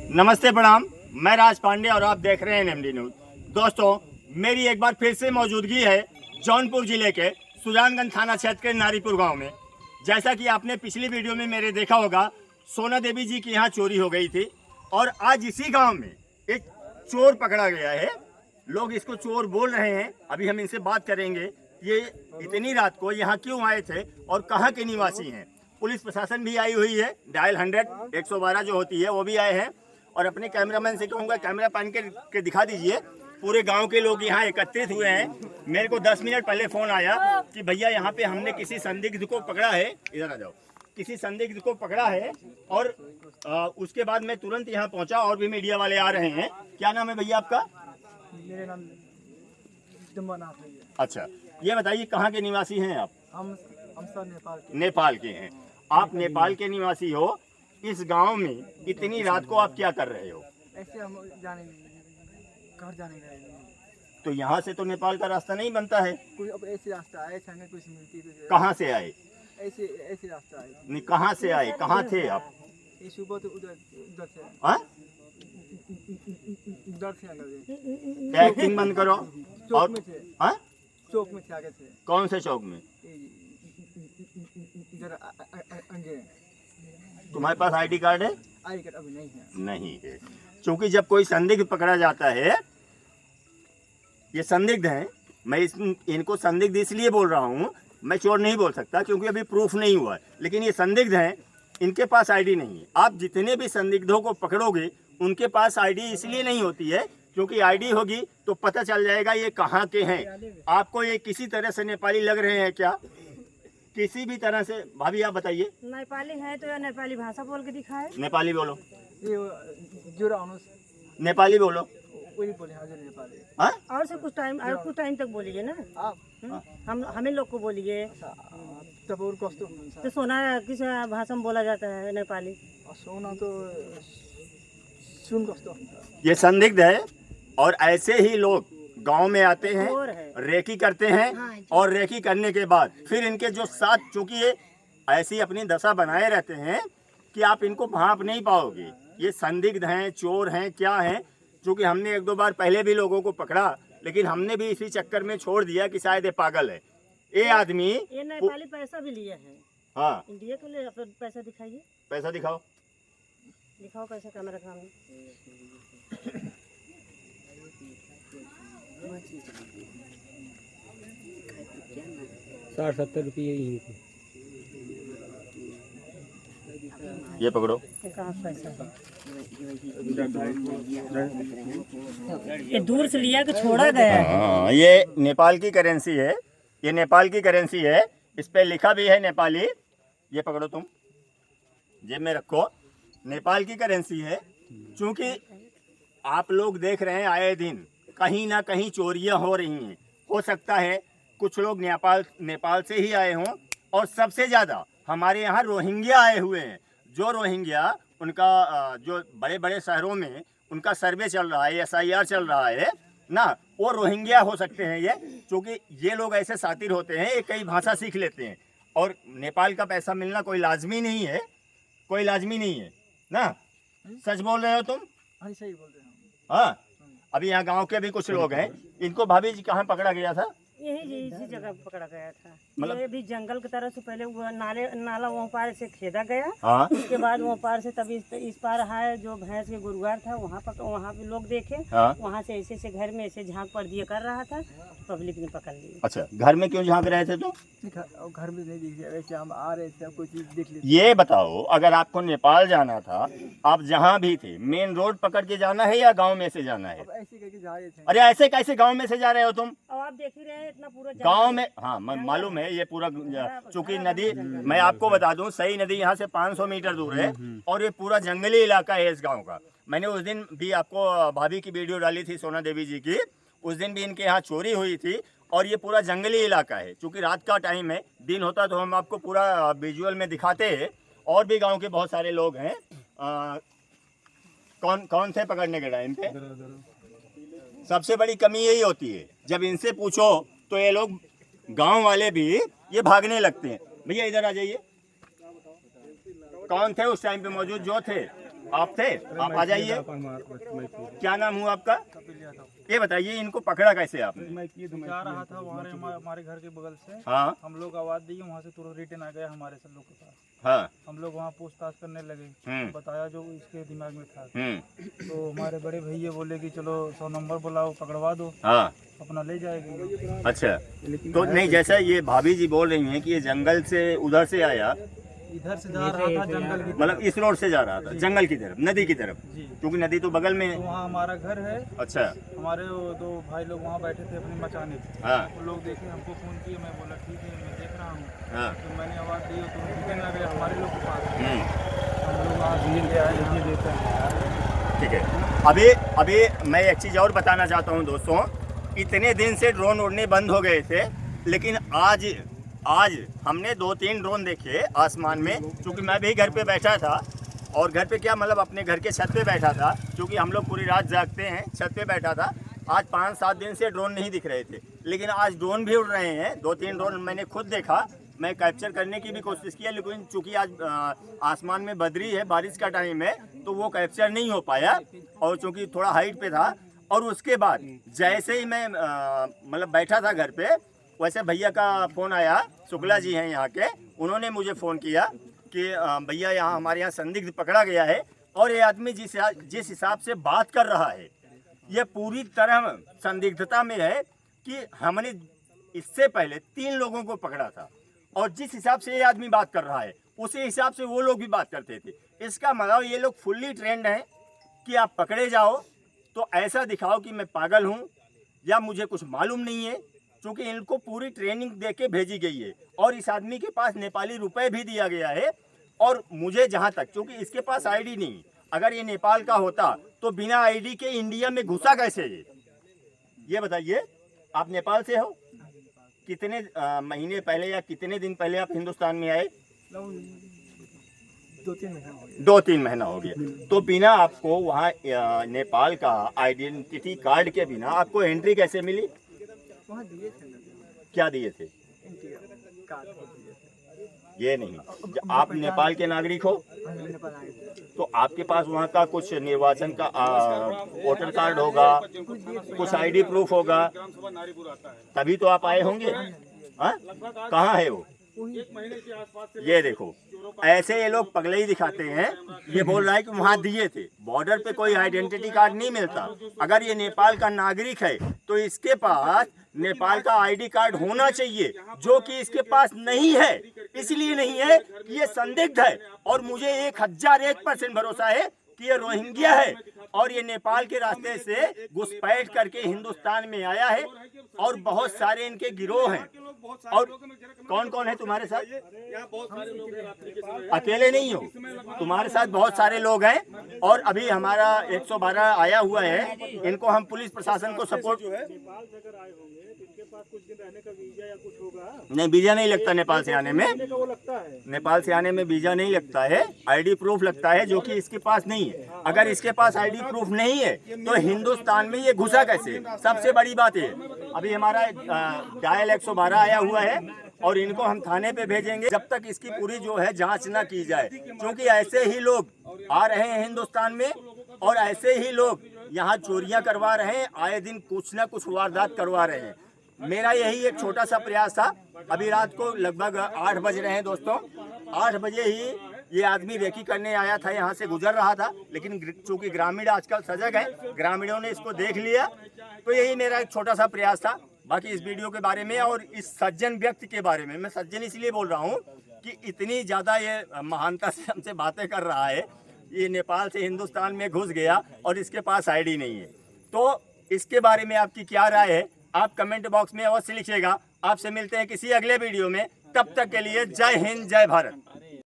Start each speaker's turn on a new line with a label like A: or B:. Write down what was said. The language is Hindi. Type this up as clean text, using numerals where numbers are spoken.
A: नमस्ते प्रणाम, मैं राज पांडे और आप देख रहे हैं एनएमडी न्यूज। दोस्तों, मेरी एक बार फिर से मौजूदगी है जौनपुर जिले के सुजानगंज थाना क्षेत्र के नारीपुर गांव में। जैसा कि आपने पिछली वीडियो में मेरे देखा होगा, सोना देवी जी की यहाँ चोरी हो गई थी और आज इसी गांव में एक चोर पकड़ा गया है। लोग इसको चोर बोल रहे हैं। अभी हम इनसे बात करेंगे ये इतनी रात को यहाँ क्यों आए थे और कहाँ के निवासी हैं। पुलिस प्रशासन भी आई हुई है, डायल 100 112 जो होती है वो भी आए हैं। और अपने कैमरामैन से कहूँगा कैमरा पान के दिखा दीजिए। पूरे गांव के लोग यहाँ एकत्रित हुए हैं। मेरे को 10 मिनट पहले फ़ोन आया कि भैया यहाँ पे हमने किसी संदिग्ध को पकड़ा है, इधर आ जाओ, किसी संदिग्ध को पकड़ा है। और उसके बाद मैं तुरंत यहाँ पहुँचा और भी मीडिया वाले आ रहे हैं। क्या नाम है भैया आपका?
B: मेरे नाम जम्बानाथ है।
A: अच्छा, ये बताइए कहाँ के निवासी हैं आप?
B: हम सर
A: नेपाल के हैं। आप नेपाल के निवासी हो। इस गांव में इतनी रात को आप क्या कर रहे हो?
B: ऐसे हम जाने घर जाने गए।
A: तो यहाँ से तो नेपाल का रास्ता नहीं बनता है।
B: कोई अब ऐसे रास्ता आए संगे कुछ मिलती तो
A: कहाँ से आए?
B: ऐसे रास्ता आए।
A: नहीं, कहाँ से आए? कहाँ थे आप?
B: ये सुबह तो उधर से
A: हाँ?
B: उधर से आगे
A: एक्टिंग बंद करो।
B: चौक में थे।
A: हाँ?
B: चौक में थे, आगे थे।
A: कौन से चौक में?
B: इधर आगे।
A: तुम्हारे पास आईडी कार्ड है?
B: आई कार्ड अभी नहीं है।
A: नहीं है। क्योंकि जब कोई संदिग्ध पकड़ा जाता है, ये संदिग्ध हैं, मैं इनको संदिग्ध इसलिए बोल रहा हूँ, मैं चोर नहीं बोल सकता क्योंकि अभी प्रूफ नहीं हुआ है। लेकिन ये संदिग्ध हैं, इनके पास आईडी नहीं है। आप जितने भी संदिग्धों को पकड़ोगे उनके पास आईडी इसलिए नहीं होती है क्योंकि आईडी होगी तो पता चल जाएगा ये कहाँ के हैं। आपको ये किसी तरह से नेपाली लग रहे हैं क्या? किसी भी तरह से? भाभी आप बताइए।
C: नेपाली है तो या नेपाली भाषा बोल के दिखाए।
A: नेपाली बोलो।
B: ये जोरा अनुस
A: नेपाली बोलो।
B: वही बोले हाजिर नेपाली।
A: हाँ?
C: और से कुछ टाइम तक बोलिए ना।
B: आप
C: हमें लोग को बोलिए।
B: तब और कस्तो
C: तो सोना किस भाषा में बोला जाता है? नेपाली।
B: सोना तो सुन कस्तो।
A: ये संदिग्ध है और ऐसे ही लोग गांव में आते हैं,
C: चोर है।
A: रेकी करते हैं।
C: हाँ,
A: और रेकी करने के बाद फिर इनके जो साथ, चूंकि ये ऐसी अपनी दशा बनाए रहते हैं कि आप इनको भांप नहीं पाओगे। ये संदिग्ध हैं, चोर हैं, क्या हैं। चूंकि हमने 1-2 बार पहले भी लोगों को पकड़ा, लेकिन हमने भी इसी चक्कर में छोड़ दिया कि शायद ये पागल है। ये आदमी
C: ये नेपाली पैसा भी लिए है।
A: हाँ,
C: इंडिया के लिए अपना पैसा दिखाइए।
A: पैसा दिखाओ।
C: दिखाओ पैसा कैमरा सामने।
B: 60-70 रुपये ही थे।
A: ये पकड़ो।
C: कहाँ पैसा है? ये दूर से लिया कि छोड़ा गया है?
A: हाँ, ये नेपाल की करेंसी है। ये नेपाल की करेंसी है। इस पे लिखा भी है नेपाली। ये पकड़ो, तुम जेब में रखो। नेपाल की करेंसी है। क्योंकि आप लोग देख रहे हैं आए दिन कहीं ना कहीं चोरियां हो रही हैं। हो सकता है कुछ लोग नेपाल से ही आए हों। और सबसे ज़्यादा हमारे यहाँ रोहिंग्या आए हुए हैं। जो रोहिंग्या, उनका जो बड़े बड़े शहरों में उनका सर्वे चल रहा है, SIR चल रहा है ना, वो रोहिंग्या हो सकते हैं ये। क्योंकि ये लोग ऐसे सातिर होते हैं, ये कई भाषा सीख लेते हैं। और नेपाल का पैसा मिलना कोई लाजमी नहीं है, कोई लाजमी नहीं है ना। सच बोल रहे हो तुम?
B: हाँ, सही बोल रहे हैं।
A: हाँ। अभी यहाँ गांव के भी कुछ लोग हैं। इनको भाभी जी कहाँ पकड़ा गया था?
C: इसी जगह पकड़ा गया था।
A: मतलब-
C: ये भी जंगल की तरफ से पहले वो नाला वहाँ पार से खेदा गया।
A: हाँ।
C: उसके बाद वहाँ पार से तब इस पार है जो भैंस के गुरुवार था, वहाँ पे लोग देखे।
A: हाँ।
C: वहाँ से ऐसे घर में ऐसे झांक पर दिया कर रहा था, पब्लिक ने पकड़ लिया।
A: अच्छा, घर में क्यों झांक रहे थे तुम?
B: घर में नहीं दिख रहा, वैसे हम आ रहे थे, कोई चीज देख ली।
A: ये बताओ, अगर आपको नेपाल जाना था, आप जहाँ भी थे, मेन रोड पकड़ के जाना है या गांव में से जाना है?
B: अब ऐसे करके जा रहे थे।
A: अरे ऐसे कैसे गांव में से जा रहे हो तुम?
C: अब आप देख ही रहे हैं इतना पूरा
A: गांव में, हाँ मालूम है, ये पूरा चूंकि नदी, मैं आपको बता दूं, सही नदी यहाँ से 500 मीटर दूर है और ये पूरा जंगली इलाका है इस गांव का। मैंने उस दिन भी आपको भाभी की वीडियो डाली थी, सोना देवी जी की। उस दिन भी इनके यहाँ चोरी हुई थी और ये पूरा जंगली इलाका है। चूँकि रात का टाइम है, दिन होता तो हम आपको पूरा विजुअल में दिखाते हैं। और भी गांव के बहुत सारे लोग हैं। कौन से पकड़ने के टाइम पे सबसे बड़ी कमी यही होती है, जब इनसे पूछो तो ये लोग गांव वाले भी ये भागने लगते हैं। भैया इधर आ जाइए। कौन थे उस टाइम पे मौजूद जो थे? आप थे? आप आ जाइए। क्या नाम हुआ आपका? ये बताइए इनको पकड़ा कैसे आपने?
D: मैं जा रहा था हमारे घर के बगल से।
A: हाँ
D: हम लोग आवाज दिए, वहाँ से तुरंत रिटर्न आ गया हमारे सब लोग के पास।
A: हाँ
D: हम लोग वहाँ पूछताछ करने लगे, बताया जो इसके दिमाग में था। तो हमारे बड़े भैया बोले कि चलो 100 नंबर बुलाओ, पकड़वा दो,
A: हाँ
D: अपना ले जाएगी।
A: अच्छा। तो नहीं, जैसा ये भाभी जी बोल रही हैं कि ये जंगल से उधर से आया,
D: इधर से जा रहा था जंगल की
A: मतलब इस रोड से जा रहा था जंगल की तरफ, नदी की तरफ,
D: जी।
A: क्योंकि नदी तो बगल में
D: तो
A: है।
D: वहाँ हमारा घर है।
A: अच्छा।
D: हमारे वो 2 भाई लोग वहाँ बैठे थे अपने मचाने पे।
A: हाँ
D: वो लोग देखे, हमको फ़ोन किए, मैं बोला ठीक है मैं देख रहा हूँ।
A: हाँ
D: तो मैंने आवाज़ दी तो रिटर्न आ गए हमारे लोग के पास। हम लोग वहाँ धीरे ले आए, ये देते हैं।
A: ठीक है। अभी मैं एक चीज़ और बताना चाहता हूँ दोस्तों, इतने दिन से ड्रोन उड़ने बंद हो गए थे, लेकिन आज हमने 2-3 ड्रोन देखे आसमान में, क्योंकि मैं भी घर पे बैठा था, और घर पे क्या मतलब अपने घर के छत पे बैठा था, क्योंकि हम लोग पूरी रात जागते हैं, छत पे बैठा था। आज 5-7 दिन से ड्रोन नहीं दिख रहे थे, लेकिन आज ड्रोन भी उड़ रहे हैं। 2-3 ड्रोन मैंने खुद देखा, मैं कैप्चर करने की भी कोशिश किया, लेकिन चूंकि आज आसमान में बदरी है, बारिश का टाइम है, तो वो कैप्चर नहीं हो पाया, और चूंकि थोड़ा हाइट पे था। और उसके बाद जैसे ही मैं मतलब बैठा था घर पे, वैसे भैया का फ़ोन आया, शुक्ला जी हैं यहाँ के, उन्होंने मुझे फ़ोन किया कि भैया यहाँ हमारे यहाँ संदिग्ध पकड़ा गया है, और ये आदमी जिस हिसाब से बात कर रहा है, ये पूरी तरह संदिग्धता में है कि हमने इससे पहले 3 लोगों को पकड़ा था, और जिस हिसाब से ये आदमी बात कर रहा है उसी हिसाब से वो लोग भी बात करते थे। इसका मतलब ये लोग फुल्ली ट्रेंड हैं कि आप पकड़े जाओ तो ऐसा दिखाओ कि मैं पागल हूँ या मुझे कुछ मालूम नहीं है, क्योंकि इनको पूरी ट्रेनिंग दे के भेजी गई है, और इस आदमी के पास नेपाली रुपए भी दिया गया है। और मुझे जहाँ तक, क्योंकि इसके पास आईडी नहीं, अगर ये नेपाल का होता तो बिना आईडी के इंडिया में घुसा कैसे? ये बताइए, आप नेपाल से हो? कितने महीने पहले या कितने दिन पहले आप हिंदुस्तान में आए?
B: 2-3 महीना हो गया।
A: 2-3 महीना हो गया। तो बिना आपको वहाँ नेपाल का आइडेंटिटी कार्ड के बिना आपको एंट्री कैसे मिली?
B: वहाँ दिए थे ना,
A: क्या दिए थे?
B: इंडिया कार्ड हो दिए थे।
A: ये नहीं, आप नेपाल के नागरिक हो
B: हम नेपाल आए थे।
A: तो आपके पास वहाँ का कुछ निर्वाचन का वोटर कार्ड होगा, कुछ आईडी प्रूफ होगा, तभी तो आप आए होंगे। हाँ, कहाँ है वो? ये देखो, ऐसे ये लोग पगले ही दिखाते हैं। ये बोल रहा है कि वहाँ दिए थे। बॉर्डर पे कोई आइडेंटिटी कार्ड नहीं मिलता। अगर ये नेपाल का नागरिक है तो इसके पास नेपाल का आईडी कार्ड होना चाहिए, जो कि इसके पास नहीं है। इसलिए नहीं है कि ये संदिग्ध है, और मुझे 1001% भरोसा है कि ये रोहिंग्या है, और ये नेपाल के रास्ते से घुसपैठ करके हिंदुस्तान में आया है, और बहुत सारे इनके गिरोह हैं। और कौन कौन है तुम्हारे साथ? अकेले नहीं हो, तुम्हारे साथ बहुत सारे लोग हैं, और अभी हमारा 112 आया हुआ है। इनको हम पुलिस प्रशासन को सपोर्ट, नहीं वीजा नहीं लगता नेपाल से आने में, नेपाल से आने में वीजा नहीं लगता है, आईडी प्रूफ लगता है, जो कि इसके पास नहीं है। अगर इसके पास आईडी प्रूफ नहीं है तो हिंदुस्तान में ये घुसा कैसे? सबसे बड़ी बात है, अभी हमारा डायल 112 आया हुआ है, और इनको हम थाने पे भेजेंगे जब तक इसकी पूरी जो है जांच ना की जाए, क्योंकि ऐसे ही लोग आ रहे हैं हिंदुस्तान में, और ऐसे ही लोग यहाँ चोरियां करवा रहे हैं, आए दिन कुछ ना कुछ वारदात करवा रहे हैं। मेरा यही एक छोटा सा प्रयास था। अभी रात को लगभग 8 बज रहे हैं दोस्तों, 8 बजे ही ये आदमी रेकी करने आया था, यहाँ से गुजर रहा था, लेकिन चूंकि ग्रामीण आजकल सजग हैं, ग्रामीणों ने इसको देख लिया। तो यही मेरा एक छोटा सा प्रयास था। बाकी इस वीडियो के बारे में और इस सज्जन व्यक्ति के बारे में, मैं सज्जन इसलिए बोल रहा हूँ कि इतनी ज़्यादा ये महानता से हमसे बातें कर रहा है। ये नेपाल से हिंदुस्तान में घुस गया और इसके पास आईडी नहीं है। तो इसके बारे में आपकी क्या राय है, आप कमेंट बॉक्स में अवश्य लिखिएगा। आपसे मिलते हैं किसी अगले वीडियो में, तब तक के लिए जय हिंद, जय भारत।